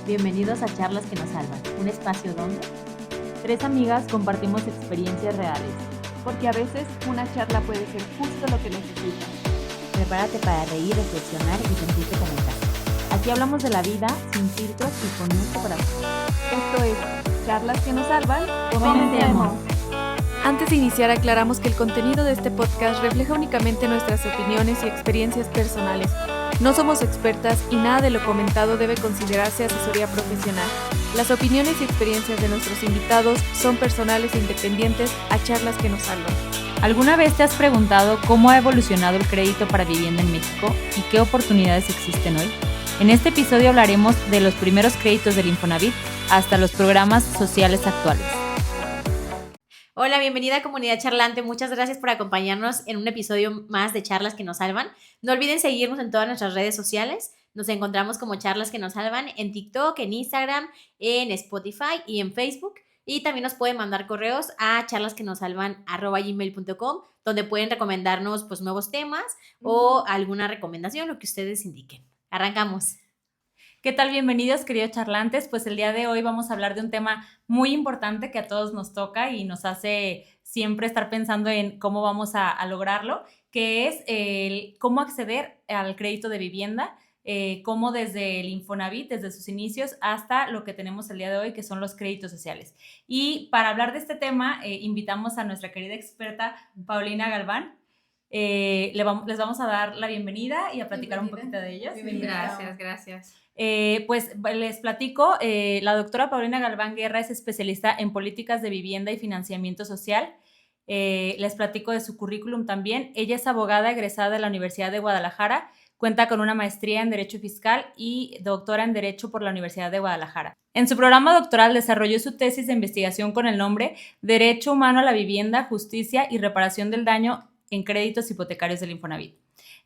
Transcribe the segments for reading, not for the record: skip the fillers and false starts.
Bienvenidos a Charlas que nos salvan, un espacio donde tres amigas compartimos experiencias reales, porque a veces una charla puede ser justo lo que necesitas. prepárate para reír, reflexionar y sentirte conectado. Aquí hablamos de la vida sin filtros y con mucho corazón. Esto es Charlas que nos salvan. Comencemos. Antes de iniciar, aclaramos que el contenido de este podcast refleja únicamente nuestras opiniones y experiencias personales. No somos expertas y nada de lo comentado debe considerarse asesoría profesional. Las opiniones y experiencias de nuestros invitados son personales e independientes a charlas que nos salvan. ¿Alguna vez te has preguntado cómo ha evolucionado el crédito para vivienda en México y qué oportunidades existen hoy? En este episodio hablaremos de los primeros créditos del Infonavit hasta los programas sociales actuales. Hola, bienvenida comunidad charlante, muchas gracias por acompañarnos en un episodio más de Charlas que nos salvan. No olviden seguirnos en todas nuestras redes sociales, nos encontramos como Charlas que nos salvan en TikTok, en Instagram, en Spotify y en Facebook. Y también nos pueden mandar correos a charlasquenossalvan@gmail.com, donde pueden recomendarnos pues nuevos temas o alguna recomendación, lo que ustedes indiquen. Arrancamos. ¿Qué tal? Bienvenidos, queridos charlantes. Pues el día de hoy vamos a hablar de un tema muy importante que a todos nos toca y nos hace siempre estar pensando en cómo vamos a lograrlo, que es cómo acceder al crédito de vivienda, cómo desde el Infonavit, desde sus inicios, hasta lo que tenemos el día de hoy, que son los créditos sociales. Y para hablar de este tema, invitamos a nuestra querida experta Paulina Galván. Les vamos a dar la bienvenida y a platicar un poquito de ellos. Gracias. Pues les platico, la doctora Paulina Galván Guerra es especialista en políticas de vivienda y financiamiento social. Les platico de su currículum también. Ella es abogada egresada de la Universidad de Guadalajara, cuenta con una maestría en Derecho Fiscal y doctora en Derecho por la Universidad de Guadalajara. En su programa doctoral desarrolló su tesis de investigación con el nombre Derecho Humano a la Vivienda, Justicia y Reparación del Daño en Créditos Hipotecarios del Infonavit.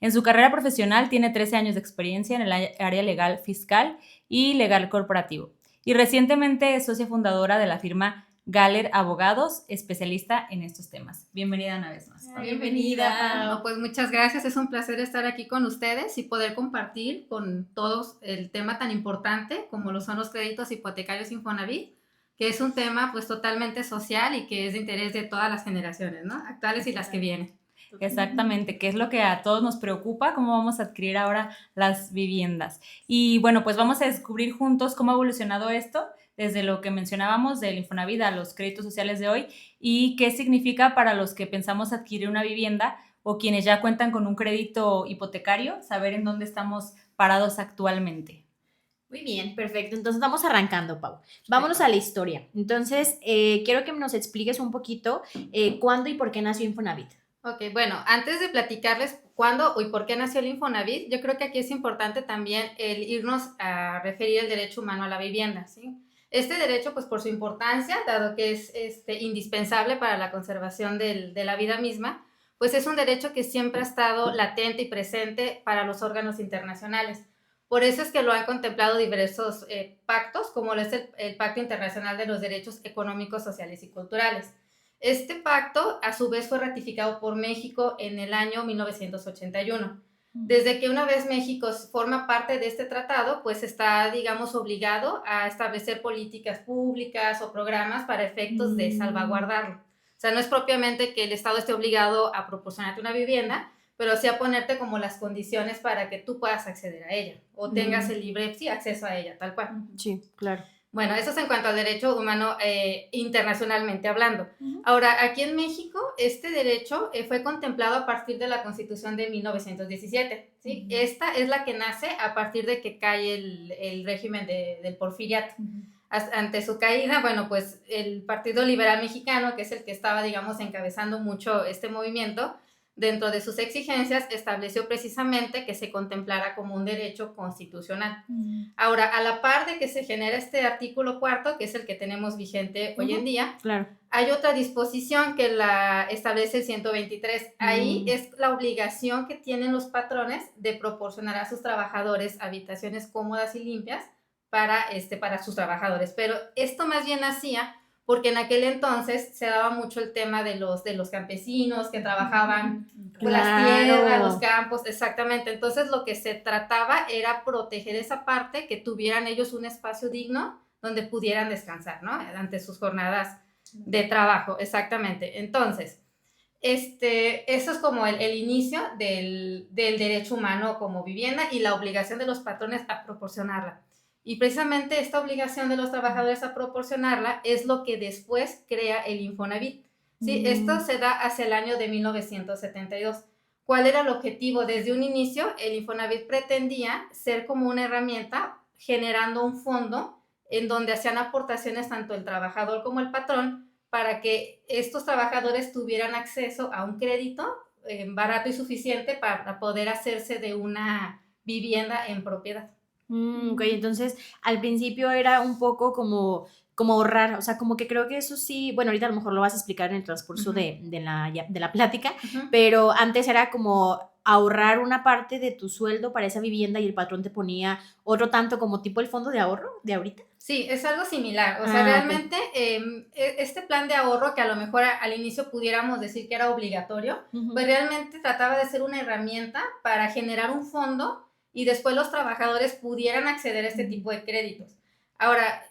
En su carrera profesional tiene 13 años de experiencia en el área legal fiscal y legal corporativo. Y recientemente es socia fundadora de la firma Galler Abogados, especialista en estos temas. Bienvenida una vez más. Bienvenida. No, pues muchas gracias. Es un placer estar aquí con ustedes y poder compartir con todos el tema tan importante como lo son los créditos hipotecarios Infonavit, que es un tema pues totalmente social y que es de interés de todas las generaciones, ¿no? Actuales y las que vienen. Exactamente, que es lo que a todos nos preocupa, cómo vamos a adquirir ahora las viviendas. Y bueno, pues vamos a descubrir juntos cómo ha evolucionado esto desde lo que mencionábamos del Infonavit a los créditos sociales de hoy y qué significa para los que pensamos adquirir una vivienda o quienes ya cuentan con un crédito hipotecario, saber en dónde estamos parados actualmente. Muy bien, perfecto. Entonces vamos arrancando, Pau. Vámonos a la historia. Entonces, quiero que nos expliques un poquito cuándo y por qué nació Infonavit. Ok, bueno, antes de platicarles cuándo y por qué nació el Infonavit, yo creo que aquí es importante también el irnos a referir el derecho humano a la vivienda, ¿sí? Este derecho, pues por su importancia, dado que es indispensable para la conservación de la vida misma, pues es un derecho que siempre ha estado latente y presente para los órganos internacionales. Por eso es que lo han contemplado diversos pactos, como es el Pacto Internacional de los Derechos Económicos, Sociales y Culturales. Este pacto, a su vez, fue ratificado por México en el año 1981. Desde que una vez México forma parte de este tratado, pues está, digamos, obligado a establecer políticas públicas o programas para efectos de salvaguardarlo. O sea, no es propiamente que el Estado esté obligado a proporcionarte una vivienda, pero sí a ponerte como las condiciones para que tú puedas acceder a ella o tengas el libre acceso a ella, tal cual. Sí, claro. Bueno, eso es en cuanto al derecho humano internacionalmente hablando. Ahora, aquí en México, este derecho fue contemplado a partir de la Constitución de 1917, ¿sí? Esta es la que nace a partir de que cae el régimen del Porfiriato. Ante su caída, bueno, pues el Partido Liberal Mexicano, que es el que estaba, digamos, encabezando mucho este movimiento, dentro de sus exigencias estableció precisamente que se contemplara como un derecho constitucional. Ahora, a la par de que se genera este artículo 4, que es el que tenemos vigente hoy en día, claro, hay otra disposición que la establece el 123. Ahí es la obligación que tienen los patrones de proporcionar a sus trabajadores habitaciones cómodas y limpias para sus trabajadores. Pero esto más bien nacía porque en aquel entonces se daba mucho el tema de los campesinos que trabajaban con las tierras, los campos, exactamente. Entonces lo que se trataba era proteger esa parte, que tuvieran ellos un espacio digno donde pudieran descansar, ¿no? Ante sus jornadas de trabajo, exactamente. Entonces, eso es como el inicio del derecho humano como vivienda y la obligación de los patrones a proporcionarla. Y precisamente esta obligación de los trabajadores a proporcionarla es lo que después crea el Infonavit. ¿Sí? Esto se da hacia el año de 1972. ¿Cuál era el objetivo? Desde un inicio, el Infonavit pretendía ser como una herramienta generando un fondo en donde hacían aportaciones tanto el trabajador como el patrón para que estos trabajadores tuvieran acceso a un crédito barato y suficiente para poder hacerse de una vivienda en propiedad. Ok, entonces al principio era un poco como ahorrar, o sea, como que creo que eso sí, bueno, ahorita a lo mejor lo vas a explicar en el transcurso de la plática, pero antes era como ahorrar una parte de tu sueldo para esa vivienda y el patrón te ponía otro tanto como tipo el fondo de ahorro de ahorita. Sí, es algo similar, o sea, realmente este plan de ahorro que a lo mejor al inicio pudiéramos decir que era obligatorio, pues realmente trataba de ser una herramienta para generar un fondo y después los trabajadores pudieran acceder a este tipo de créditos. Ahora,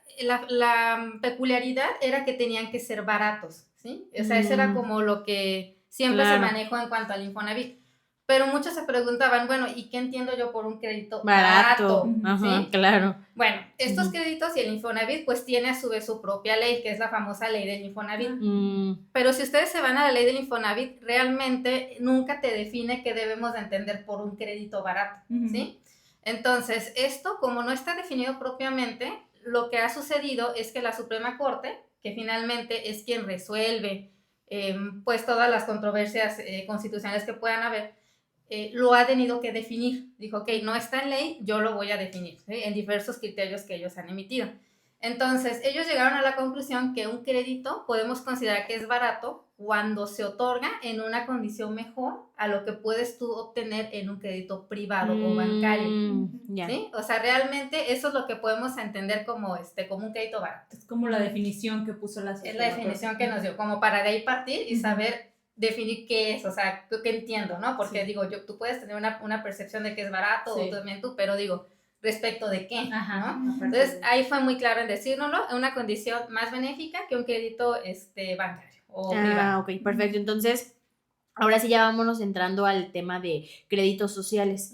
la peculiaridad era que tenían que ser baratos, ¿sí? O sea, eso era como lo que siempre se manejó en cuanto al Infonavit. Pero muchos se preguntaban, bueno, ¿y qué entiendo yo por un crédito barato? Ajá, ¿sí? Claro. Bueno, estos créditos y el Infonavit pues tiene a su vez su propia ley, que es la famosa ley del Infonavit. Pero si ustedes se van a la ley del Infonavit, realmente nunca te define qué debemos de entender por un crédito barato, ¿sí? Entonces, esto como no está definido propiamente, lo que ha sucedido es que la Suprema Corte, que finalmente es quien resuelve pues todas las controversias constitucionales que puedan haber, lo ha tenido que definir. Dijo, ok, no está en ley, yo lo voy a definir, ¿sí? En diversos criterios que ellos han emitido. Entonces, ellos llegaron a la conclusión que un crédito podemos considerar que es barato cuando se otorga en una condición mejor a lo que puedes tú obtener en un crédito privado o bancario. ¿Sí? O sea, realmente eso es lo que podemos entender como un crédito barato. Es como la definición que puso la sociedad. Es la definición que nos dio, como para de ahí partir y saber definir qué es, o sea, qué entiendo, ¿no? Porque digo, tú puedes tener una percepción de que es barato o también tú, pero digo, ¿respecto de qué? ¿no? Entonces, ahí fue muy claro en decírnoslo, en una condición más benéfica que un crédito bancario o privado. Ok, perfecto. Entonces, ahora sí ya vámonos entrando al tema de créditos sociales.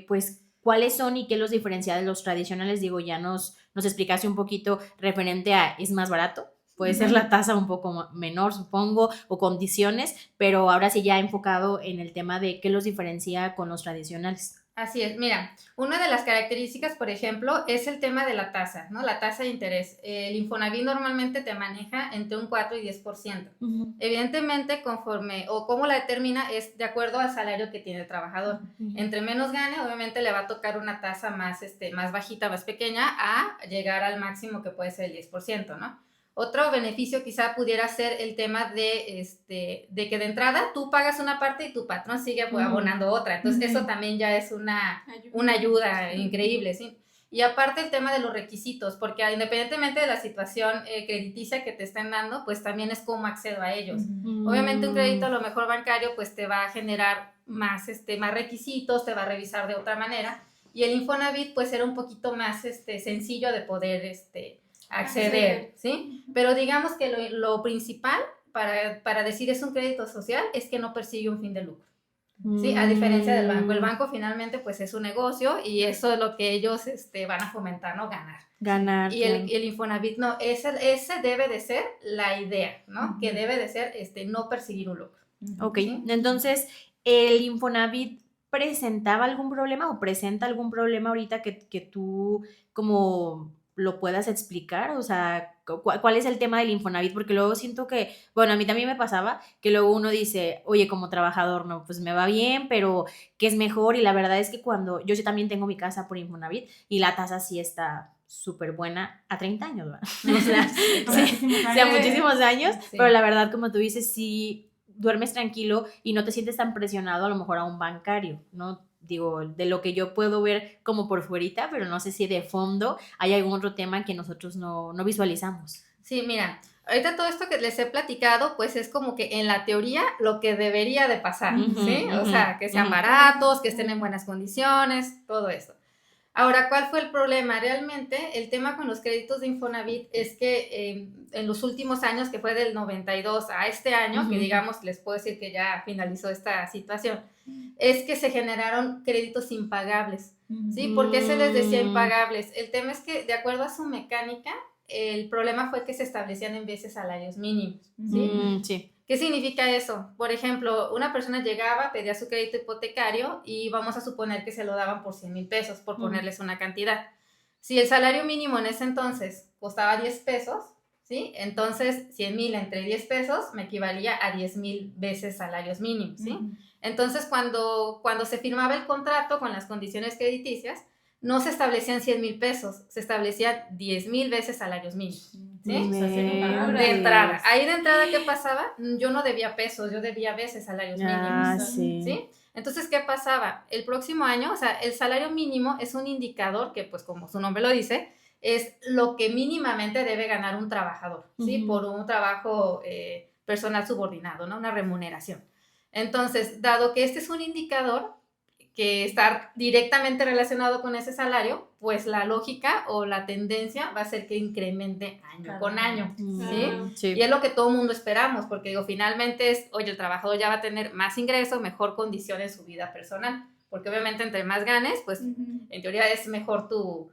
Pues, ¿cuáles son y qué los diferencia de los tradicionales? Digo, ya nos explicaste un poquito referente a, ¿es más barato? Puede ser la tasa un poco menor, supongo, o condiciones, pero ahora sí ya enfocado en el tema de qué los diferencia con los tradicionales. Así es, mira, una de las características, por ejemplo, es el tema de la tasa, ¿no? La tasa de interés. El Infonavit normalmente te maneja entre un 4 y 10%. Evidentemente, conforme, o cómo la determina, es de acuerdo al salario que tiene el trabajador. Entre menos gane, obviamente le va a tocar una tasa más bajita, más pequeña, a llegar al máximo que puede ser el 10%, ¿no? Otro beneficio quizá pudiera ser el tema de que de entrada tú pagas una parte y tu patrón sigue abonando otra. Entonces, eso también ya es una ayuda increíble, ¿sí? Y aparte el tema de los requisitos, porque independientemente de la situación crediticia que te estén dando, pues también es cómo accedo a ellos. Obviamente un crédito a lo mejor bancario pues te va a generar más requisitos, te va a revisar de otra manera. Y el Infonavit pues era un poquito más sencillo de poder acceder, ¿sí? Pero digamos que lo principal para decir es un crédito social es que no persigue un fin de lucro, ¿sí? A diferencia del banco. El banco finalmente pues es un negocio y eso es lo que ellos van a fomentar, ¿no? Ganar. Y el Infonavit no, ese debe de ser la idea, ¿no? Que debe de ser no perseguir un lucro. Ok, ¿sí? Entonces, ¿el Infonavit presentaba algún problema o presenta algún problema ahorita que tú como lo puedas explicar? O sea, ¿cuál es el tema del Infonavit? Porque luego siento que, bueno, a mí también me pasaba que luego uno dice, oye, como trabajador, no, pues me va bien, pero ¿qué es mejor? Y la verdad es que cuando yo también tengo mi casa por Infonavit y la tasa sí está súper buena a 30 años, ¿verdad? O sea, muchísimos años, sí. Pero la verdad, como tú dices, sí duermes tranquilo y no te sientes tan presionado a lo mejor a un bancario, ¿no? Digo, de lo que yo puedo ver como por fuerita, pero no sé si de fondo hay algún otro tema que nosotros no visualizamos. Sí, mira, ahorita todo esto que les he platicado, pues es como que en la teoría lo que debería de pasar, ¿sí? O sea, que sean baratos, que estén en buenas condiciones, todo esto. Ahora, ¿cuál fue el problema? Realmente, el tema con los créditos de Infonavit es que en los últimos años, que fue del 92 a este año, que digamos, les puedo decir que ya finalizó esta situación, es que se generaron créditos impagables, ¿sí? ¿Por qué se les decía impagables? El tema es que, de acuerdo a su mecánica, el problema fue que se establecían en veces salarios mínimos, ¿sí? Sí. ¿Qué significa eso? Por ejemplo, una persona llegaba, pedía su crédito hipotecario y vamos a suponer que se lo daban por 100,000 pesos, por ponerles una cantidad. Si el salario mínimo en ese entonces costaba 10 pesos, ¿sí? Entonces 100,000 entre 10 pesos me equivalía a 10,000 veces salarios mínimos, ¿sí? Entonces, cuando se firmaba el contrato con las condiciones crediticias, no se establecían 100,000 pesos, se establecían 10,000 veces salarios mínimos. ¿Sí? De entrada. Ahí de entrada, ¿qué pasaba? Yo no debía pesos, yo debía veces salarios mínimos. ¿Sí? Entonces, ¿qué pasaba? El próximo año, o sea, el salario mínimo es un indicador que, pues como su nombre lo dice, es lo que mínimamente debe ganar un trabajador, ¿sí? Por un trabajo personal subordinado, ¿no? Una remuneración. Entonces, dado que este es un indicador que está directamente relacionado con ese salario, pues la lógica o la tendencia va a ser que incremente año con año, ¿sí? Y es lo que todo mundo esperamos, porque digo, finalmente es, oye, el trabajador ya va a tener más ingreso, mejor condición en su vida personal, porque obviamente entre más ganes, pues en teoría es mejor tu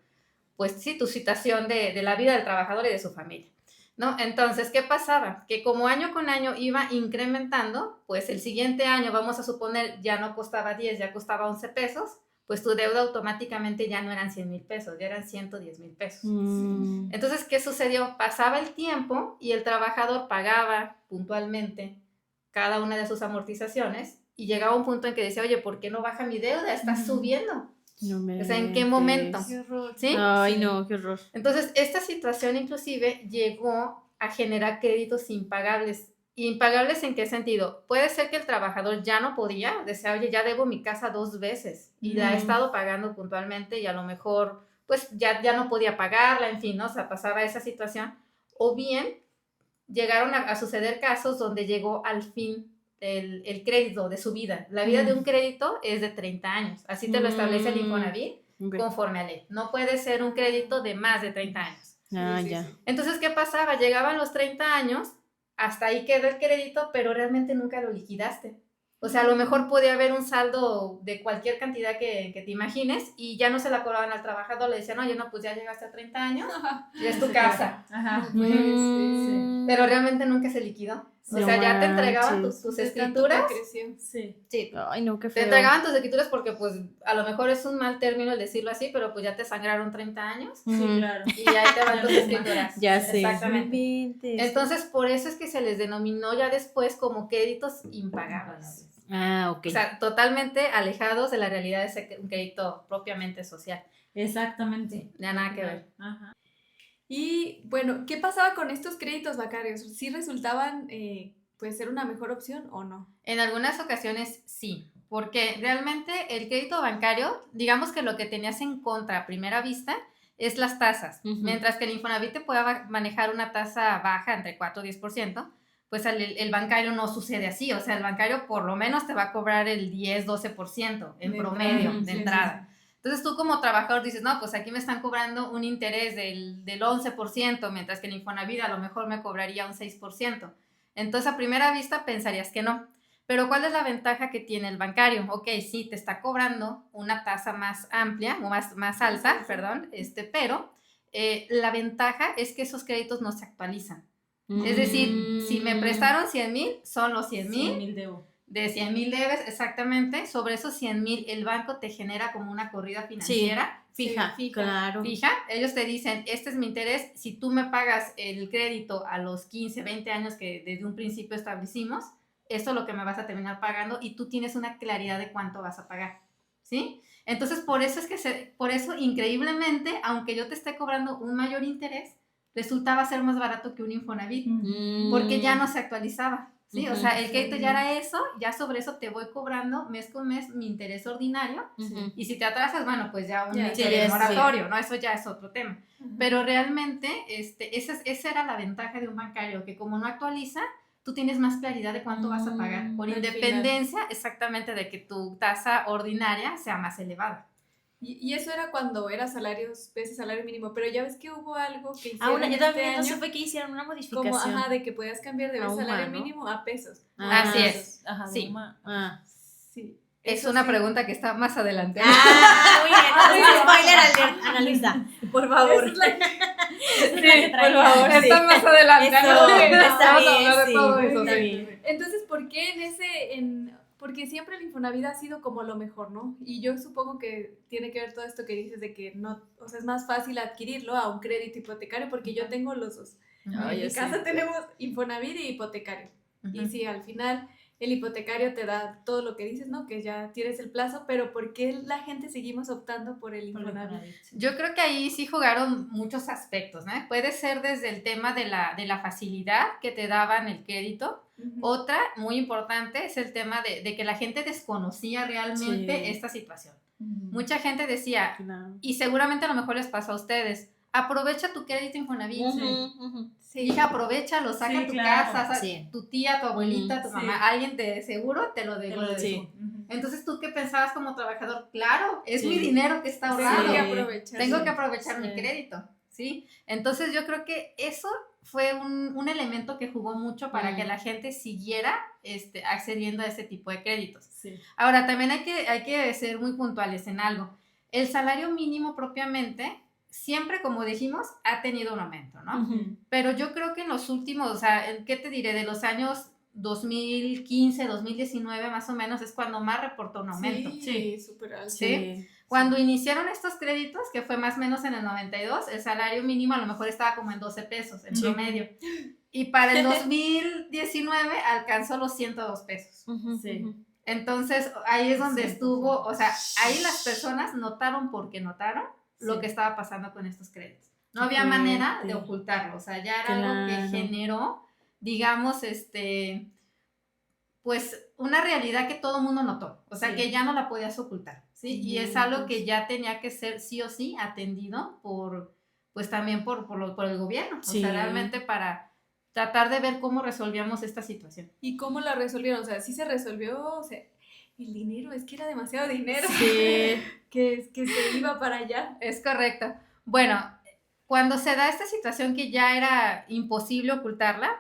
situación de la vida del trabajador y de su familia, ¿no? Entonces, ¿qué pasaba? Que como año con año iba incrementando, pues el siguiente año, vamos a suponer, ya no costaba 10, ya costaba 11 pesos, pues tu deuda automáticamente ya no eran 100,000 pesos, ya eran 110,000 pesos. Entonces, ¿qué sucedió? Pasaba el tiempo y el trabajador pagaba puntualmente cada una de sus amortizaciones y llegaba un punto en que decía, oye, ¿por qué no baja mi deuda? Está subiendo. O sea, ¿en qué momento? Qué horror. ¿Sí? Ay, no, qué horror. Entonces, esta situación inclusive llegó a generar créditos impagables. ¿Impagables en qué sentido? Puede ser que el trabajador ya no podía, decía, oye, ya debo mi casa 2 veces y la he estado pagando puntualmente y a lo mejor, pues, ya no podía pagarla, en fin, ¿no? O sea, pasaba esa situación. O bien, llegaron a suceder casos donde llegó al fin el crédito de su vida. La vida de un crédito es de 30 años. Así te lo establece el Infonavit conforme a ley. No puede ser un crédito de más de 30 años. Ya. Entonces, ¿qué pasaba? Llegaban los 30 años, hasta ahí quedó el crédito, pero realmente nunca lo liquidaste. O sea, a lo mejor podía haber un saldo de cualquier cantidad que te imagines y ya no se la cobraban al trabajador. Le decían, oye, no, pues ya llegaste a 30 años, ya es tu casa. Pero realmente nunca se liquidó. O sea, ya te entregaban tus escrituras. Sí. Ay, no, qué feo. Te entregaban tus escrituras porque, pues, a lo mejor es un mal término el decirlo así, pero pues ya te sangraron 30 años. Sí, claro. Y ahí te van tus escrituras. Ya sé. Exactamente. Entonces, por eso es que se les denominó ya después como créditos impagables. Ok. O sea, totalmente alejados de la realidad de ser un crédito propiamente social. Exactamente. Ya nada que ver. Ajá. Y bueno, ¿qué pasaba con estos créditos bancarios? ¿Sí resultaban pues ser una mejor opción o no? En algunas ocasiones sí, porque realmente el crédito bancario, digamos que lo que tenías en contra a primera vista es las tasas. Mientras que el Infonavit te pueda manejar una tasa baja entre 4 y 10%, pues el bancario no sucede así. O sea, el bancario por lo menos te va a cobrar el 10-12% en promedio de entrada. Entonces tú como trabajador dices, no, pues aquí me están cobrando un interés del 11%, mientras que en Infonavit a lo mejor me cobraría un 6%. Entonces a primera vista pensarías que no. Pero ¿cuál es la ventaja que tiene el bancario? Ok, sí, te está cobrando una tasa más amplia, o más alta, perdón, pero la ventaja es que esos créditos no se actualizan. Es decir, si me prestaron 100,000, son los 100,000. 100,000 debo. De 100,000 debes, exactamente. Sobre esos 100,000, el banco te genera como una corrida financiera. Fija, claro. Fija. Ellos te dicen, este es mi interés. Si tú me pagas el crédito a los 15, 20 años que desde un principio establecimos, esto es lo que me vas a terminar pagando y tú tienes una claridad de cuánto vas a pagar, ¿sí? Entonces, por eso increíblemente, aunque yo te esté cobrando un mayor interés, resultaba ser más barato que un Infonavit, porque ya no se actualizaba. O ¿sí? O sea, el crédito ya era eso, ya sobre eso te voy cobrando mes con mes mi interés ordinario, y si te atrasas, bueno, pues ya un interés moratorio, ¿no? Eso ya es otro tema. Pero realmente, esa era la ventaja de un bancario, que como no actualiza, tú tienes más claridad de cuánto vas a pagar, con independencia exactamente de que tu tasa ordinaria sea más elevada. Y eso era cuando era salario mínimo, pero ya ves que hubo algo que hicieron yo también año, no supe que hicieron una modificación. como, de que podías cambiar de salario ¿no? mínimo a pesos. Así es. Ajá, Sí. Sí. Es Eso una sí. pregunta que está más adelante. Muy bien, entonces spoiler alert, Analisa, por favor. Esa es la que- Sí, por favor, sí. Está más adelante. Eso, ¿no? está Vamos a bien, hablar de sí, todo eso, está sí. bien. Entonces, ¿por qué porque siempre el Infonavit ha sido como lo mejor, ¿no? Y yo supongo que tiene que ver todo esto que dices de que no, o sea, es más fácil adquirirlo a un crédito hipotecario porque yo tengo los dos. En mi casa tenemos Infonavit y hipotecario. Y sí, al final el hipotecario te da todo lo que dices, ¿no? Que ya tienes el plazo, pero ¿por qué la gente seguimos optando por el Infonavit? Yo creo que ahí sí jugaron muchos aspectos, ¿no? Puede ser desde el tema de la facilidad que te daban el crédito. Otra, muy importante, es el tema de que la gente desconocía realmente esta situación. Mucha gente decía, y seguramente a lo mejor les pasó a ustedes, aprovecha tu crédito Infonavit. Sí, hija, aprovechalo, saca tu casa, tu tía, tu abuelita, tu mamá, alguien de seguro te lo devuelve. Sí. Entonces, ¿tú qué pensabas como trabajador? Claro, es mi dinero que está ahorrado. Tengo que aprovechar mi crédito, ¿sí? Entonces, yo creo que eso fue un elemento que jugó mucho para que la gente siguiera accediendo a ese tipo de créditos. Sí. Ahora, también hay que ser muy puntuales en algo. El salario mínimo propiamente, siempre, como dijimos, ha tenido un aumento, ¿no? Pero yo creo que en los últimos, o sea, ¿qué te diré? De los años 2015, 2019 más o menos, es cuando más reportó un aumento. Sí, súper alto. ¿Sí? Cuando iniciaron estos créditos, que fue más o menos en el 92, el salario mínimo a lo mejor estaba como en 12 pesos en promedio. Y para el 2019 alcanzó los 102 pesos. Sí. Entonces, ahí es donde estuvo, o sea, ahí las personas notaron porque notaron lo que estaba pasando con estos créditos. No había manera de ocultarlo, o sea, ya era algo que generó, digamos, pues una realidad que todo el mundo notó, o sea, que ya no la podías ocultar, ¿sí? Y es algo que ya tenía que ser sí o sí atendido pues también por el gobierno, o sea, realmente para tratar de ver cómo resolvíamos esta situación. ¿Y cómo la resolvieron? O sea, sí se resolvió, o sea, el dinero, es que era demasiado dinero. Sí. que se iba para allá. Es correcto. Bueno, cuando se da esta situación que ya era imposible ocultarla,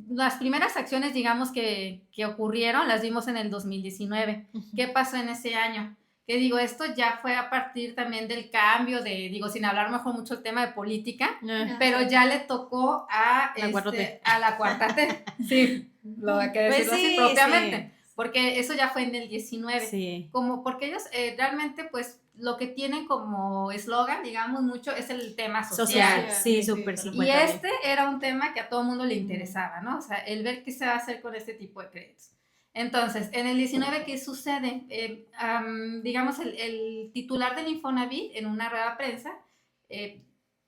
las primeras acciones, digamos, que ocurrieron, las vimos en el 2019. ¿Qué pasó en ese año? Que digo, esto ya fue a partir también del cambio sin hablar mejor mucho el tema de política, pero ya le tocó a la cuarta T. Sí, lo hay que decirlo así propiamente. Porque eso ya fue en el 19. Sí. Porque ellos realmente, pues, lo que tienen como eslogan, digamos, mucho, es el tema social. Sí, súper. Y era un tema que a todo el mundo le interesaba, ¿no? O sea, el ver qué se va a hacer con este tipo de créditos. Entonces, en el 19, ¿qué sucede? Digamos, el titular del Infonavit, en una rueda de prensa,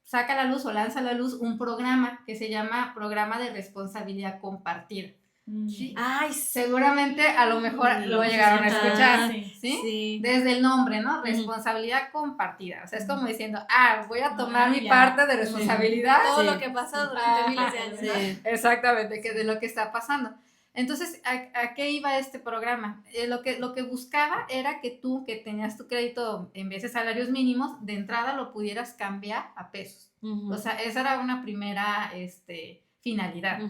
saca a la luz o lanza a la luz un programa que se llama Programa de Responsabilidad Compartida. Sí. Ay, seguramente a lo mejor lo llegaron a escuchar, ¿sí? Sí. Desde el nombre, ¿no? Responsabilidad compartida. O sea, es como diciendo, voy a tomar mi parte de responsabilidad. Todo lo que pasó durante miles de años. Sí. Exactamente, de lo que está pasando. Entonces, ¿a qué iba este programa? Lo que buscaba era que tú, que tenías tu crédito en vez de salarios mínimos, de entrada lo pudieras cambiar a pesos. O sea, esa era una primera finalidad.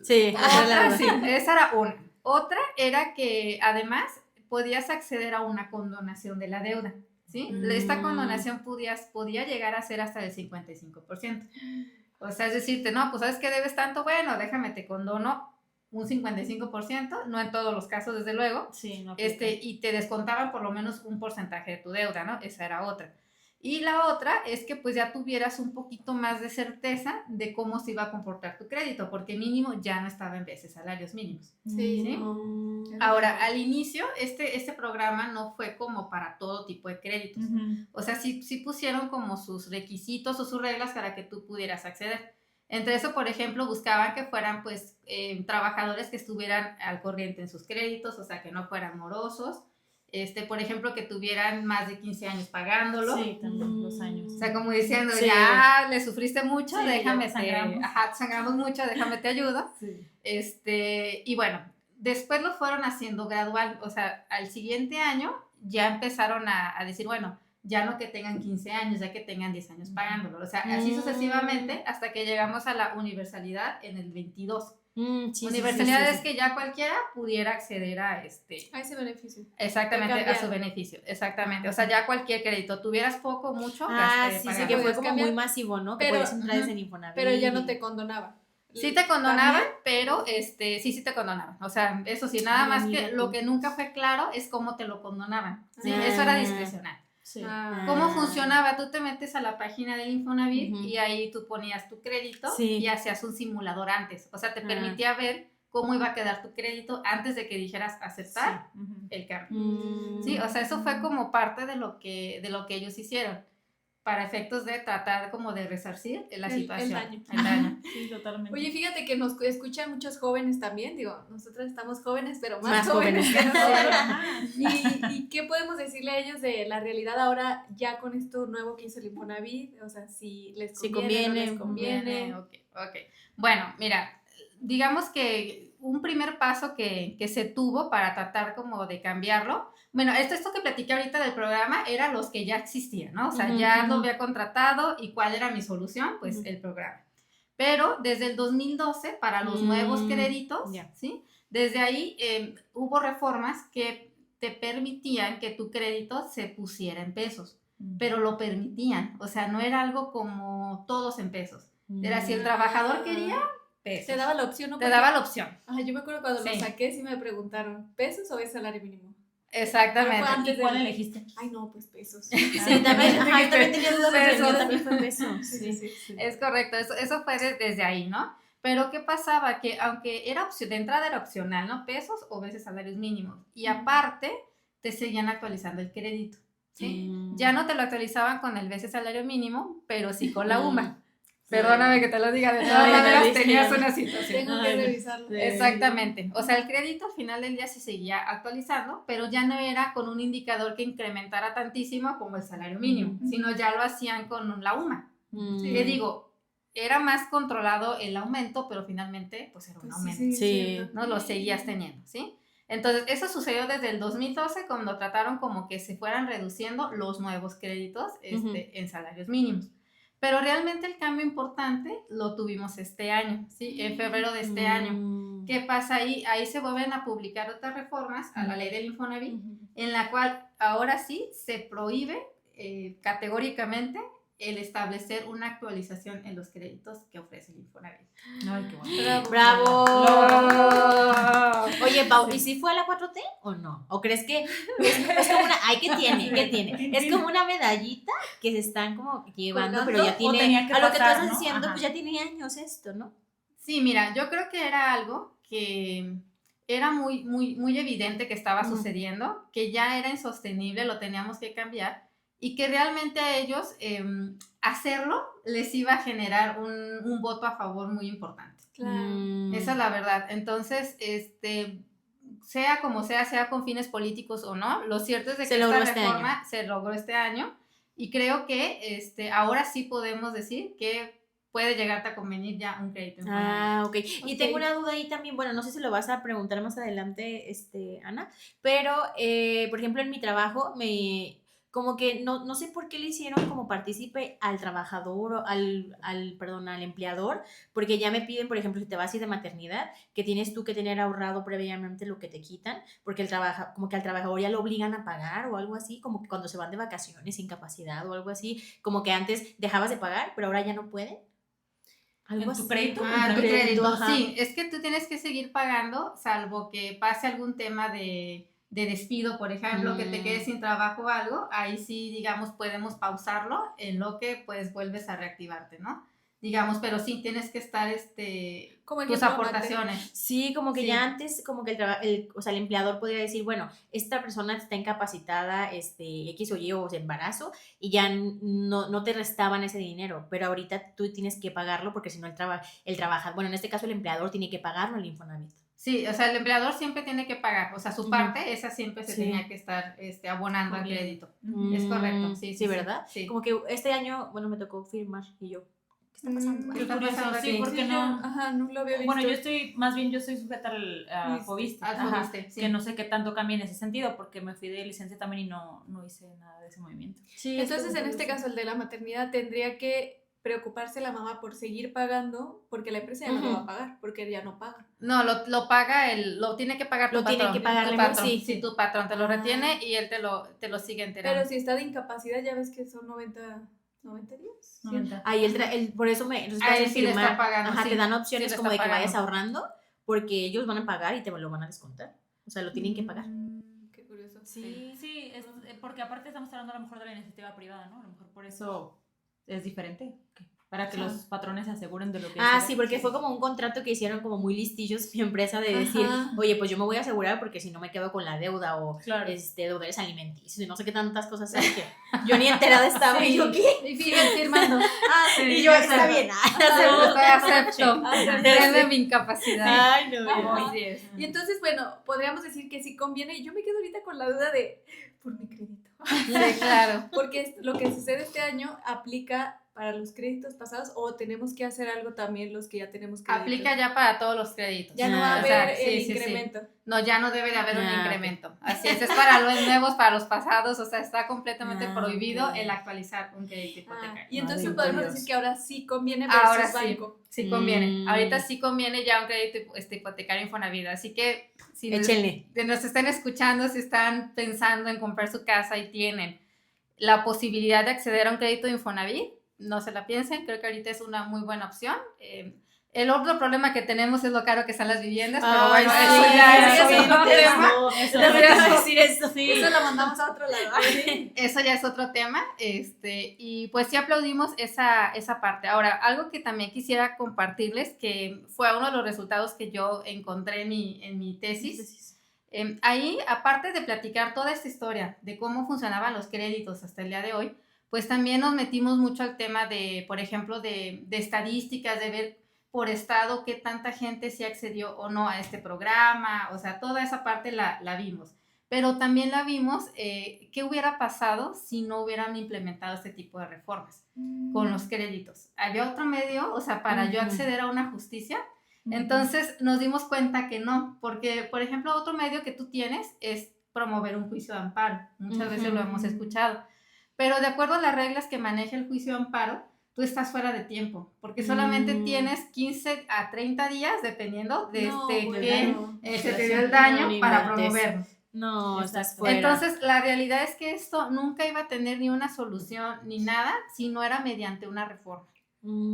Sí, esa era una. Otra era que además podías acceder a una condonación de la deuda, ¿sí? Esta condonación podía llegar a ser hasta del 55%. O sea, es decirte, no, pues ¿sabes qué debes tanto? Bueno, déjame, te condono un 55%, no en todos los casos, desde luego, y te descontaban por lo menos un porcentaje de tu deuda, ¿no? Esa era otra. Y la otra es que pues ya tuvieras un poquito más de certeza de cómo se iba a comportar tu crédito, porque mínimo ya no estaba en vez de salarios mínimos. ¿Sí? Ahora, al inicio, este programa no fue como para todo tipo de créditos. O sea, sí pusieron como sus requisitos o sus reglas para que tú pudieras acceder. Entre eso, por ejemplo, buscaban que fueran pues trabajadores que estuvieran al corriente en sus créditos, o sea, que no fueran morosos. Por ejemplo, que tuvieran más de 15 años pagándolo. Sí, también los años. O sea, como diciendo, Sí. ya le sufriste mucho, Sí, déjame ya te sangramos. te sangramos mucho, déjame te ayudo. Sí. Y bueno, después lo fueron haciendo gradual, o sea, al siguiente año ya empezaron a decir, bueno, ya no que tengan 15 años, ya que tengan 10 años pagándolo, o sea, así sucesivamente hasta que llegamos a la universalidad en el 22. Universalidad es que ya cualquiera pudiera acceder a A ese beneficio. exactamente, a cambiar. su beneficio, exactamente, o sea, ya cualquier crédito, tuvieras poco o mucho, Sí, pagando. que fue Puedes como cambiar. muy masivo, ¿no? Que Pero- podías entrar en Infonavit. Pero ya no te condonaba. Sí te condonaban, ¿También? pero sí te condonaban. O sea, eso sí, nada Ay, más amiga, que tú. lo que nunca fue claro es cómo te lo condonaban. Sí, Ah. eso era discrecional. Sí. ¿Cómo funcionaba? Tú te metes a la página del Infonavit Ujú. y ahí tú ponías tu crédito Sí. y hacías un simulador antes. O sea, te Ah. permitía ver cómo iba a quedar tu crédito antes de que dijeras aceptar Sí. Ujú. el cambio. Mm. Sí, o sea, eso fue como parte de lo que ellos hicieron para efectos de tratar como de resarcir la El situación. daño. El daño. Sí, totalmente. Oye, fíjate que nos escuchan muchos jóvenes también, digo, nosotras estamos jóvenes, pero más, Más jóvenes jóvenes. que nosotros. ¿Y qué podemos decirle a ellos de la realidad ahora ya con esto nuevo que hizo el Infonavit? O sea, si les Si conviene, no conviene, les conviene. Ok. Bueno, mira, digamos que un primer paso que se tuvo para tratar como de cambiarlo, bueno, esto que platiqué ahorita del programa era los que ya existían, ¿no? O sea, Ujú, ya lo ujú. había contratado y ¿cuál era mi solución? Pues el programa. Pero desde el 2012, para los nuevos créditos, ya. ¿sí? Desde ahí hubo reformas que te permitían que tu crédito se pusiera en pesos, pero lo permitían, o sea, no era algo como todos en pesos. Era si el trabajador quería, pesos. Te daba la opción, ¿no? Te daba la opción. Ajá, yo me acuerdo cuando Sí. lo saqué, sí me preguntaron, ¿pesos o es salario mínimo? Exactamente. Pero fue antes ¿Y cuál de- elegiste? Ay, no, pues pesos. Sí, también, ajá, yo también tenía dudas porque el mío Pesos. también fue peso. Sí. Es correcto, eso fue desde ahí, ¿no? Pero ¿qué pasaba? Que aunque era de entrada era opcional, ¿no? Pesos o veces salarios mínimos. Y aparte, te seguían actualizando el crédito, ¿sí? Ya no te lo actualizaban con el veces salario mínimo, pero sí con la UMA. Perdóname que te lo diga, de todas Ay, maneras sí. tenías una situación. Tengo que Ay, revisarlo. Exactamente. O sea, el crédito al final del día se seguía actualizando, pero ya no era con un indicador que incrementara tantísimo como el salario mínimo, sino ya lo hacían con la UMA. Sí. Que digo, era más controlado el aumento, pero finalmente pues era un aumento, Sí. ¿no? Lo seguías teniendo, ¿sí? Entonces, eso sucedió desde el 2012 cuando trataron como que se fueran reduciendo los nuevos créditos en salarios mínimos. Pero realmente el cambio importante lo tuvimos este año, ¿sí? En febrero de este año. ¿Qué pasa ahí? Ahí se vuelven a publicar otras reformas a la ley del Infonavit, en la cual ahora sí se prohíbe categóricamente el establecer una actualización en los créditos que ofrece el Infonavit. Ay, qué bueno. ¡Bravo! Oye, Pau, ¿y si fue a la 4T o no? ¿O crees que es como una... Ay, ¿qué tiene? ¿Qué tiene? Es como una medallita que se están como llevando, pero ya O tenía tiene... que A lo que tú pasar, estás ¿no? diciendo, Ajá. pues ya tiene años esto, ¿no? Sí, mira, yo creo que era algo que era muy evidente que estaba sucediendo, que ya era insostenible, lo teníamos que cambiar, y que realmente a ellos hacerlo les iba a generar un voto a favor muy importante. Claro. Esa es la verdad. Entonces, sea como sea con fines políticos o no, lo cierto es de que Se logró esta este reforma se logró este año, y creo que ahora sí podemos decir que puede llegarte a convenir ya un crédito en Infonavit. Ok. Y tengo una duda ahí también, bueno, no sé si lo vas a preguntar más adelante, Ana, pero, por ejemplo, en mi trabajo como que no sé por qué le hicieron como partícipe al trabajador o al empleador, porque ya me piden, por ejemplo, si te vas a ir de maternidad, que tienes tú que tener ahorrado previamente lo que te quitan, porque como que al trabajador ya lo obligan a pagar o algo así, como que cuando se van de vacaciones, incapacidad o algo así, como que antes dejabas de pagar, pero ahora ya no pueden. Algo ¿En así. tu crédito? Tu crédito, ajá. sí, es que tú tienes que seguir pagando, salvo que pase algún tema de despido, por ejemplo, que te quedes sin trabajo o algo, ahí sí, digamos, podemos pausarlo en lo que pues vuelves a reactivarte, ¿no? digamos, pero sí tienes que estar, Como tus ejemplo, aportaciones. Sí, como que Sí. ya antes, como que o sea, el empleador podría decir, bueno, esta persona está incapacitada, X o Y o embarazo, y ya no te restaban ese dinero, pero ahorita tú tienes que pagarlo porque si no el trabaja, bueno, en este caso el empleador tiene que pagarlo al Infonavit. Sí, o sea, el empleador siempre tiene que pagar, o sea, su Ujú. parte, esa siempre se Sí. tenía que estar abonando al Bien. crédito. Es correcto, sí, Sí, ¿verdad? Sí. Como que este año, bueno, me tocó firmar y yo, ¿qué está pasando? ¿Qué Qué está curioso, pasando sí, aquí? porque Sí, no... Ajá, no lo había visto. Bueno, yo estoy sujeta al Viste. Fobiste, Al ajá, Fobiste, sí. que no sé qué tanto cambia en ese sentido, porque me fui de licencia también y no hice nada de ese movimiento. Sí, Entonces, estuvo en este curioso. caso, el de la maternidad, tendría que preocuparse la mamá por seguir pagando, porque la empresa ya no lo va a pagar, porque ya no paga. No, lo paga lo tiene que pagar tu Lo tiene patrón. que pagar tu la patrón. empresa, sí. Sí, tu patrón te lo Ah. retiene y él te lo sigue enterando. Pero si está de incapacidad, ya ves que son 90 días. 90. Ahí por eso A él sí le está pagando, Ajá, sí. te dan Sí opciones le como está de que vayas pagando. ahorrando, porque ellos van a pagar y te lo van a descontar. O sea, lo tienen que pagar. Qué curioso. Sí, porque aparte estamos hablando a lo mejor de la iniciativa privada, ¿no? A lo mejor por eso es diferente, para que los patrones se aseguren de lo que Ah, es sí, porque fue como un contrato que hicieron como muy listillos mi empresa de decir, Ajá. oye, pues yo me voy a asegurar porque si no me quedo con la deuda o Claro. deudores alimenticios y no sé qué tantas cosas hay que yo ni enterada estaba y yo qué. Y siguen firmando. Sí, Y yo, está bien, Acepto. Acepto. Denme mi incapacidad. Ay, no, Ajá. Así es. Y entonces, bueno, podríamos decir que sí conviene. Yo me quedo ahorita con la duda de, por mi crédito. Sí, claro. Porque lo que sucede este año aplica para los créditos pasados o tenemos que hacer algo también los que ya tenemos crédito. Aplica ya para todos los créditos. Ya no va a O haber sea, sí, el sí, sí. incremento. No, ya no debe de haber un Ah, incremento. Así es para los nuevos, para los pasados, o sea, está completamente Ah, prohibido ok. el actualizar un crédito hipotecario. Y entonces Ay, podemos Dios. decir que ahora sí conviene versus Ahora sí, banco. sí conviene. Mm. Ahorita sí conviene ya un crédito hipotecario Infonavit. Así que si Échenle. nos están escuchando, si están pensando en comprar su casa y tienen la posibilidad de acceder a un crédito Infonavit, no se la piensen, creo que ahorita es una muy buena opción. El otro problema que tenemos es lo caro que están las viviendas, pero bueno, Ay, eso sí, ya eso es otro tema. Eso Ya no iba a es- decir eso. Eso lo mandamos a otro lado. Eso ya es otro tema, y pues sí aplaudimos esa parte. Ahora, algo que también quisiera compartirles, que fue uno de los resultados que yo encontré en mi tesis. Ahí, aparte de platicar toda esta historia de cómo funcionaban los créditos hasta el día de hoy, pues también nos metimos mucho al tema de, por ejemplo, de estadísticas, de ver por estado qué tanta gente sí accedió o no a este programa, o sea, toda esa parte la vimos. Pero también la vimos qué hubiera pasado si no hubieran implementado este tipo de reformas con los créditos. Había otro medio, o sea, para yo acceder a una justicia. Entonces nos dimos cuenta que no, porque, por ejemplo, otro medio que tú tienes es promover un juicio de amparo. Muchas veces lo hemos escuchado. Pero de acuerdo a las reglas que maneja el juicio de amparo, tú estás fuera de tiempo, porque solamente tienes 15 a 30 días, dependiendo de que se te dio el daño para promoverlo. No, estás Exacto. fuera. Entonces, la realidad es que esto nunca iba a tener ni una solución ni nada si no era mediante una reforma.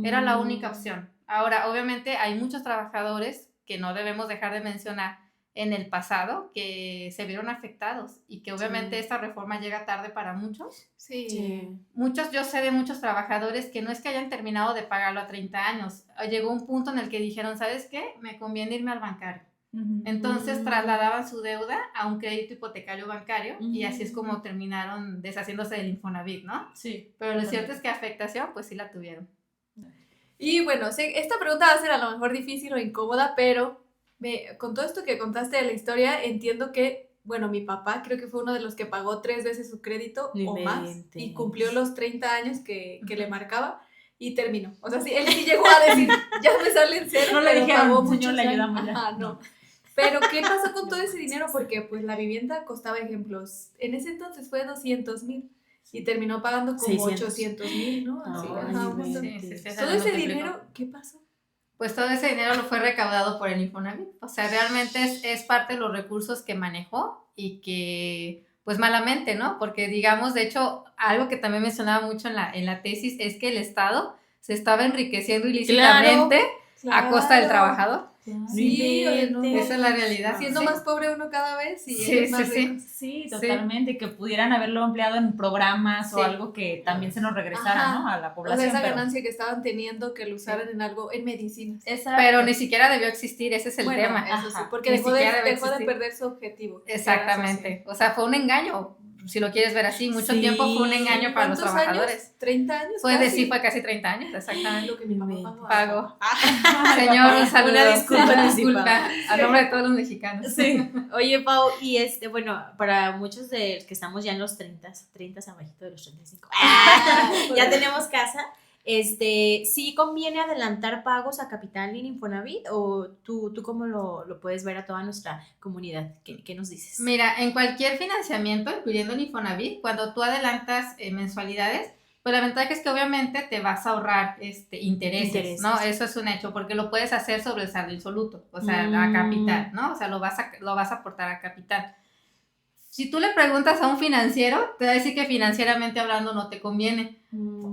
Era la única opción. Ahora, obviamente, hay muchos trabajadores que no debemos dejar de mencionar en el pasado que se vieron afectados y que obviamente esta reforma llega tarde para muchos. Sí. Muchos, yo sé de muchos trabajadores que no es que hayan terminado de pagarlo a 30 años. Llegó un punto en el que dijeron, ¿sabes qué? Me conviene irme al bancario. Entonces trasladaban su deuda a un crédito hipotecario bancario y así es como terminaron deshaciéndose del Infonavit, ¿no? Sí. Pero lo cierto es que afectación, pues sí la tuvieron. Y bueno, esta pregunta va a ser a lo mejor difícil o incómoda, pero con todo esto que contaste de la historia, entiendo que, bueno, mi papá creo que fue uno de los que pagó 3 veces su crédito o más y cumplió los 30 años que le marcaba y terminó. O sea, sí, él sí llegó a decir, ya me sale en cero, No le pero dijeron, pagó señor, muchos le años. ayudamos ya. Ajá, no. Pero, ¿qué pasó con todo ese dinero? Porque, pues, la vivienda costaba, ejemplos, en ese entonces fue 200,000 y terminó pagando como 600. 800,000, ¿no? Así, Ay, ajá, un montón. Sí, Todo ese dinero, ¿qué pasó? Pues todo ese dinero lo fue recaudado por el Infonavit. O sea, realmente es parte de los recursos que manejó y que, pues malamente, ¿no? Porque digamos, de hecho, algo que también mencionaba mucho en la tesis es que el Estado se estaba enriqueciendo ilícitamente a costa del trabajador. Sí, oye, no. Esa es la realidad. Siendo Sí. más pobre uno cada vez y Sí, ellos más sí, sí. ricos. Sí, totalmente, que pudieran haberlo empleado en programas Sí. o algo que también se nos regresara, Ajá. ¿no? A la O sea, población. esa pero- ganancia que estaban teniendo que lo usaran en algo, en medicinas. Exacto. Pero ni siquiera debió existir, ese es el Bueno, tema. eso sí, Ajá. porque Ni dejó de siquiera debe existir. perder su objetivo. Exactamente. O sea, fue un engaño, si lo quieres ver así. Mucho Sí. tiempo fue un engaño para los ¿Cuántos trabajadores. años? ¿30 años? Fue casi. fue casi 30 años, exactamente. Lo que mi papá pagó. Pago. Señor, un saludo. Una disculpa Una anticipada. disculpa a nombre de todos los mexicanos. Sí. Oye, Pau, y bueno, para muchos de los que estamos ya en los 30 abajito de los 35, ya tenemos casa, ¿sí conviene adelantar pagos a Capital y Infonavit? ¿O tú cómo lo puedes ver a toda nuestra comunidad? ¿Qué nos dices? Mira, en cualquier financiamiento, incluyendo el Infonavit, cuando tú adelantas mensualidades, pues la ventaja es que obviamente te vas a ahorrar intereses, ¿no? Eso es un hecho, porque lo puedes hacer sobre el saldo insoluto, o sea, a capital, ¿no? O sea, lo vas a aportar a capital. Si tú le preguntas a un financiero, te va a decir que financieramente hablando no te conviene.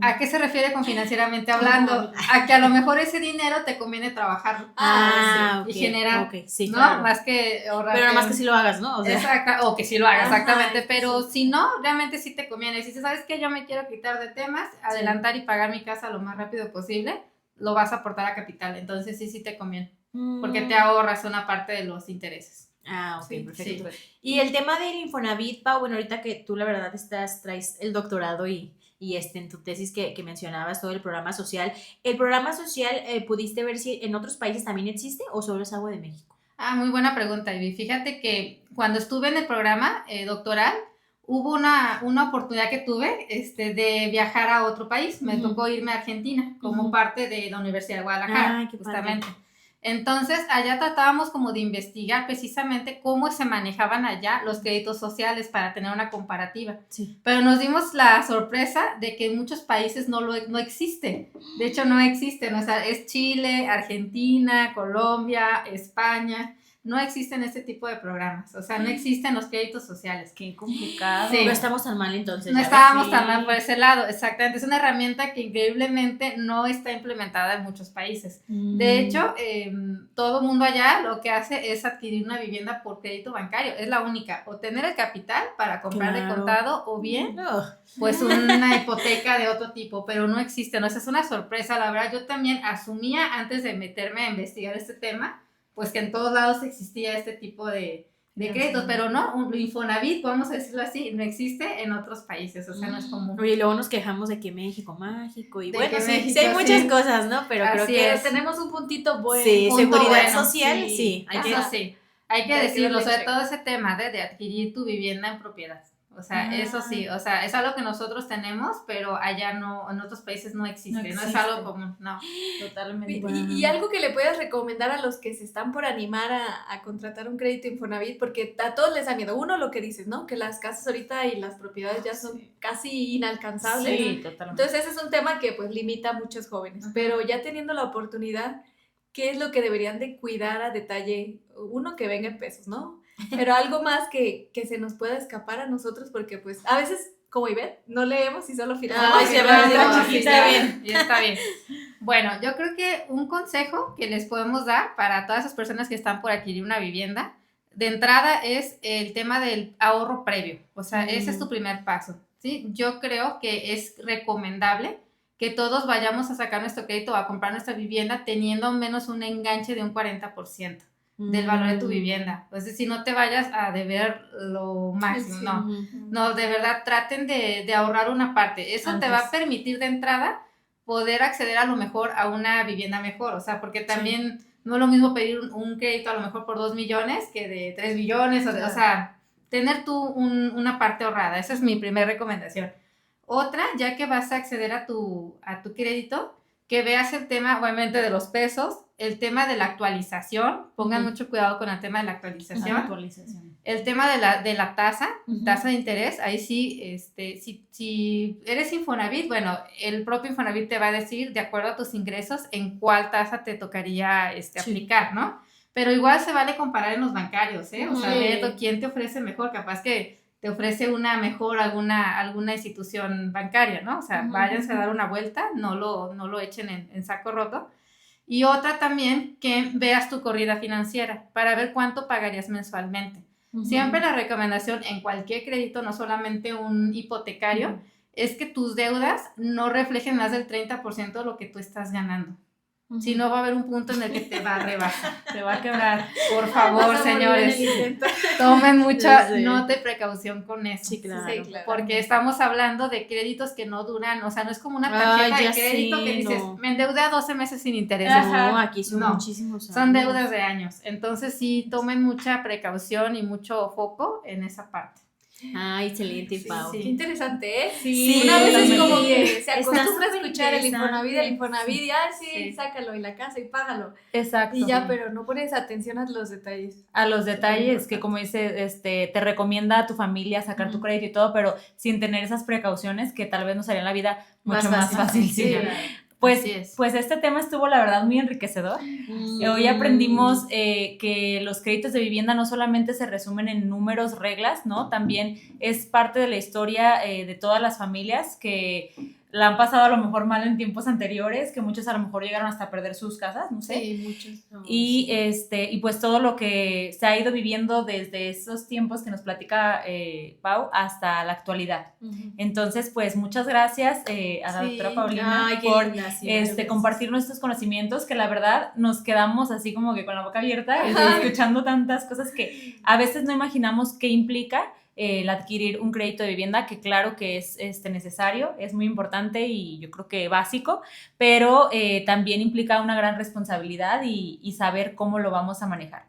¿A qué se refiere con financieramente hablando? A que a lo mejor ese dinero te conviene trabajar ok, y generar, ok, sí, ¿no? claro. Más que ahorrar. Pero nada más que si lo hagas, ¿no? O sea, O que sí lo hagas, Ajá, exactamente. Pero si no, realmente sí te conviene. Si dices, ¿sabes qué? Yo me quiero quitar de temas, adelantar y pagar mi casa lo más rápido posible, lo vas a aportar a capital. Entonces sí te conviene. Porque te ahorras una parte de los intereses. ok, Sí, perfecto. sí. Y el tema del Infonavit, Pau, bueno, ahorita que tú la verdad traes el doctorado y en tu tesis que mencionabas todo el programa social, ¿el programa social pudiste ver si en otros países también existe o solo es algo de México? Muy buena pregunta, Ivy. Fíjate que cuando estuve en el programa doctoral, hubo una oportunidad que tuve de viajar a otro país. Me tocó irme a Argentina como parte de la Universidad de Guadalajara, Ay, qué justamente. padre. Entonces, allá tratábamos como de investigar precisamente cómo se manejaban allá los créditos sociales para tener una comparativa. Sí. Pero nos dimos la sorpresa de que en muchos países no existe. De hecho, no existen. O sea, es Chile, Argentina, Colombia, España. No existen este tipo de programas. O sea, no existen los créditos sociales. Qué complicado. Sí. No estamos tan mal entonces. No ¿ya estábamos ves? tan mal por ese lado, exactamente. Es una herramienta que increíblemente no está implementada en muchos países. De hecho, todo el mundo allá lo que hace es adquirir una vivienda por crédito bancario. Es la única. O tener el capital para comprar de Claro. contado o bien, No. pues una hipoteca de otro tipo. Pero no existe. No, esa es una sorpresa. La verdad, yo también asumía antes de meterme a investigar este tema, pues que en todos lados existía este tipo de créditos, pero no, un Infonavit, vamos a decirlo así, no existe en otros países, o sea, no es común. Oye, luego nos quejamos de que México mágico y De bueno, que sí, México, sí hay muchas sí. cosas, ¿no? Pero creo Así que es. Tenemos un puntito bueno. sí, punto seguridad bueno, social, sí. Hay que, Eso sí, hay que Hay que decirlo, darle sobre check. todo ese tema de adquirir tu vivienda en propiedad. O sea, eso sí, o sea, es algo que nosotros tenemos, pero allá no, en otros países no existe, no, existe. es algo común, no. Totalmente. Y algo que le puedes recomendar a los que se están por animar a contratar un crédito Infonavit, porque a todos les da miedo. Uno, lo que dices, ¿no? Que las casas ahorita y las propiedades ya son casi inalcanzables. Sí, totalmente. Entonces ese es un tema que pues limita a muchos jóvenes. Pero ya teniendo la oportunidad, ¿qué es lo que deberían de cuidar a detalle? Uno, que venga en pesos, ¿no? Pero algo más que se nos pueda escapar a nosotros, porque pues a veces, como Ivette, no leemos y solo firmamos. Ay, y se no, va, no, sí, está está bien, y está bien. Bueno, yo creo que un consejo que les podemos dar para todas esas personas que están por adquirir una vivienda, de entrada es el tema del ahorro previo, o sea, ese es tu primer paso, ¿sí? Yo creo que es recomendable que todos vayamos a sacar nuestro crédito o a comprar nuestra vivienda teniendo al menos un enganche de un 40% del valor de tu vivienda. Es decir, no te vayas a deber lo máximo, Sí. no. No, de verdad, traten de ahorrar una parte. Eso te va a permitir de entrada poder acceder a lo mejor a una vivienda mejor, o sea, porque también no es lo mismo pedir un crédito a lo mejor por 2 millones que de 3 millones, o sea, tener tú una parte ahorrada. Esa es mi primera recomendación. Otra, ya que vas a acceder a tu crédito, que veas el tema, obviamente, de los pesos, el tema de la actualización, pongan mucho cuidado con el tema de la actualización, Actualización. el tema de la tasa de interés, ahí sí, si eres Infonavit, bueno, el propio Infonavit te va a decir, de acuerdo a tus ingresos, en cuál tasa te tocaría aplicar, ¿no? Pero igual se vale comparar en los bancarios, ¿eh? O sea, ver quién te ofrece mejor, capaz que te ofrece una mejor alguna institución bancaria, ¿no? O sea, váyanse a dar una vuelta, no lo echen en saco roto. Y otra también, que veas tu corrida financiera para ver cuánto pagarías mensualmente. Siempre la recomendación en cualquier crédito, no solamente un hipotecario, es que tus deudas no reflejen más del 30% de lo que tú estás ganando. Si no, va a haber un punto en el que te va a rebasar, te va a quebrar. Por favor, señores, tomen mucha nota y precaución con eso. Sí, claro. Sí, claro. Porque estamos hablando de créditos que no duran, o sea, no es como una tarjeta de crédito que dices, me endeudé a 12 meses sin intereses. No, aquí son muchísimos años. Son deudas de años. Entonces sí, tomen mucha precaución y mucho foco en esa parte. Ah, excelente, Pau. Qué interesante, ¿eh? Sí, una vez es también. como que se Está acostumbra a súper escuchar el Infonavit, interesante. y sí, sácalo, y la casa, y págalo. Exacto. Y ya, pero no pones atención a los detalles. A los detalles que, como dice, te recomienda a tu familia sacar tu crédito y todo, pero sin tener esas precauciones que tal vez nos harían la vida mucho más fácil. Sí. Pues este tema estuvo, la verdad, muy enriquecedor. Hoy aprendimos que los créditos de vivienda no solamente se resumen en números, reglas, ¿no? También es parte de la historia de todas las familias que la han pasado a lo mejor mal en tiempos anteriores, que muchos a lo mejor llegaron hasta a perder sus casas, no sé. Sí, muchos. No, y pues todo lo que se ha ido viviendo desde esos tiempos que nos platica Pau hasta la actualidad. Entonces, pues muchas gracias a la doctora Paulina por compartir nuestros conocimientos, que la verdad nos quedamos así como que con la boca abierta, escuchando tantas cosas que a veces no imaginamos qué implica el adquirir un crédito de vivienda, que claro que es necesario, es muy importante y yo creo que básico, pero también implica una gran responsabilidad y saber cómo lo vamos a manejar.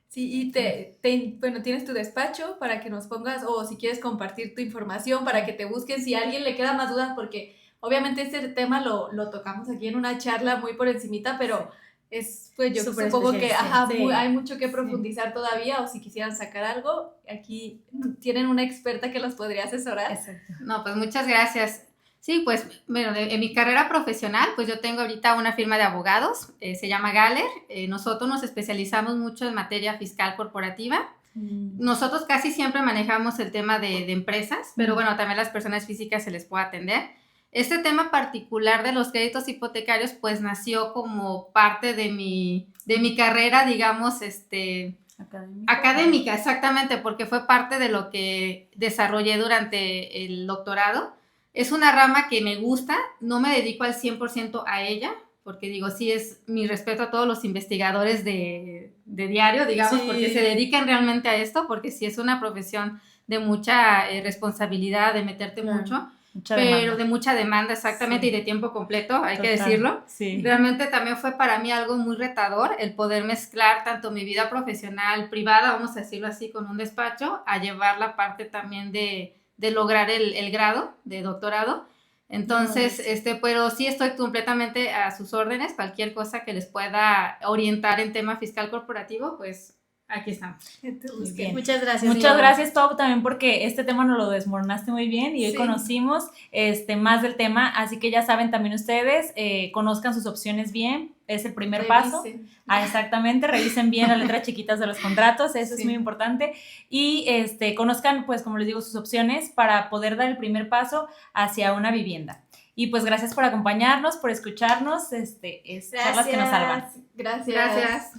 Sí, y bueno, tienes tu despacho para que nos pongas, o si quieres compartir tu información para que te busquen, si a alguien le queda más dudas, porque obviamente este tema lo tocamos aquí en una charla muy por encimita, pero pues yo supongo que hay mucho que profundizar todavía, o si quisieran sacar algo, aquí tienen una experta que los podría asesorar. Exacto. No, pues muchas gracias. Sí, pues, bueno, en mi carrera profesional, pues yo tengo ahorita una firma de abogados, se llama Galler. Nosotros nos especializamos mucho en materia fiscal corporativa. Nosotros casi siempre manejamos el tema de empresas, pero bueno, también a las personas físicas se les puede atender. Este tema particular de los créditos hipotecarios, pues nació como parte de mi carrera, digamos, académica, exactamente, porque fue parte de lo que desarrollé durante el doctorado. Es una rama que me gusta, no me dedico al 100% a ella, porque digo, sí es mi respeto a todos los investigadores de diario, digamos, porque se dedican realmente a esto, porque sí es una profesión de mucha responsabilidad, de meterte mucho. Pero de mucha demanda, exactamente, y de tiempo completo, hay que decirlo. Realmente también fue para mí algo muy retador el poder mezclar tanto mi vida profesional, privada, vamos a decirlo así, con un despacho, a llevar la parte también de lograr el grado de doctorado. Entonces, pero sí estoy completamente a sus órdenes, cualquier cosa que les pueda orientar en tema fiscal corporativo, pues aquí estamos. Muchas gracias. Muchas gracias, Pau, también porque este tema nos lo desmoronaste muy bien y hoy conocimos más del tema, así que ya saben también ustedes, conozcan sus opciones bien, es el primer paso. Exactamente, revisen bien las letras chiquitas de los contratos, eso es muy importante, y conozcan, pues como les digo, sus opciones para poder dar el primer paso hacia una vivienda. Y pues gracias por acompañarnos, por escucharnos, charlas que nos salvan. Gracias.